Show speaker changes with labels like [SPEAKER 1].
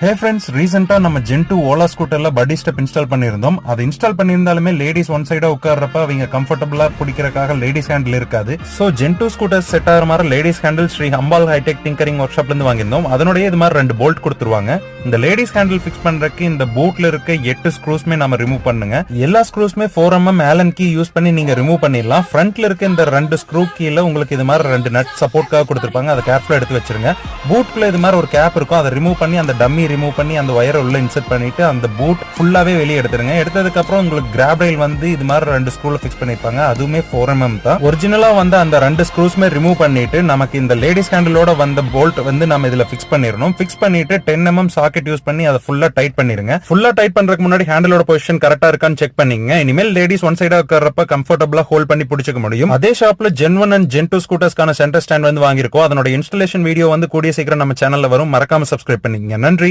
[SPEAKER 1] Hey friends, ரீசெண்டா நம்ம ஜென்2 ஓலா ஸ்கூட்டர்ல படி ஸ்டெப் இன்ஸ்டால் பண்ணியிருந்தோம். அது இன்ஸ்டால் பண்ணியிருந்தாலுமே லேடிஸ் ஒன் சைடா உட்கார்றப்ப அவங்க கம்ஃபர்டபுளா பிடிக்கிறதுக்காக லேடிஸ் ஹேண்டில் இருக்காது. சோ ஜென்2 ஸ்கூட்டர் செட் ஆகிற மாதிரி லேடிஸ் ஹேண்டில் ஸ்ரீ அம்பாள் ஹைடெக் டிங்கரிங் ஒர்க் ஷாப்ல இருந்து வாங்கியிருந்தோம். அதனுடைய இது மாதிரி 2 போல்ட் கொடுத்துருவாங்க. இந்த லேடிஸ் ஹேண்டில் ஃபிக்ஸ் பண்றதுக்கு இந்த போட்ல இருக்க 8 ஸ்க்ரூஸ்மே நம்ம ரிமூவ் பண்ணுங்க. எல்லா ஸ்க்ரூஸ்மே 4mm ஆலன் கீ யூஸ் பண்ணி நீங்க ரிமூவ் பண்ணிடலாம். ஃப்ரண்ட்ல இருக்க இந்த 2 ஸ்க்ரூ கீழ உங்களுக்கு இது மாதிரி 2 நட் சப்போர்ட்காக கொடுத்துருப்பாங்க. அதை கேர்ஃபுல்லா எடுத்து வச்சிருங்க. பூட்குள்ள இது மாதிரி ஒரு கேப் இருக்கும். அதை ரிமூவ் பண்ணி அந்த டம்மி ரிமூவ் பண்ணி அந்த வயரை உள்ள இன்சர்ட் பண்ணிட்டு அந்த பூட் ஃபுல்லாவே வெளியே எடுத்துருங்க. எடுத்ததுக்கு அப்புறம் உங்களுக்கு கிராப் ரயில் வந்து இது மாதிரி 2 ஸ்க்ரூல ஃபிக்ஸ் பண்ணிருப்பாங்க. அதுவுமே 4mm தான். ஒரிஜினலா வந்து அந்த 2 ஸ்க்ரூஸ்மே ரிமூவ் பண்ணிட்டு நமக்கு இந்த லேடிஸ் ஹேண்டிலோட வந்த போல்ட் வந்து நம்ம இதுல ஃபிக்ஸ் பண்ணிடணும். ஃபிக்ஸ் பண்ணிட்டு 10mm சாக்கெட் யூஸ் பண்ணி அதை ஃபுல்லா டைட் பண்ணிருங்க. ஃபுல்லா டைட் பண்றதுக்கு முன்னாடி ஹேண்டிலோட பொசிஷன் கரெக்டா இருக்கான்னு செக் பண்ணிங்க. இனிமேல் லேடிஸ் ஒன் சைடா உட்கார்றப்ப கம்ஃபர்டபுளா ஹோல்ட் பண்ணி பிடிச்சிக்க முடியும். அதே ஷாப்ல Gen1 and Gen2 ஸ்கூட்டர்ஸ்க்கான centre stand வந்து வாங்கியிருக்கோம். அதனோட இன்ஸ்டாலேஷன் வீடியோ வந்து கூடிய சீக்கிரம் நம்ம சேனல்ல வரும். மறக்காம சப்ஸ்கிரைப் பண்ணிக்கங்க. நன்றி.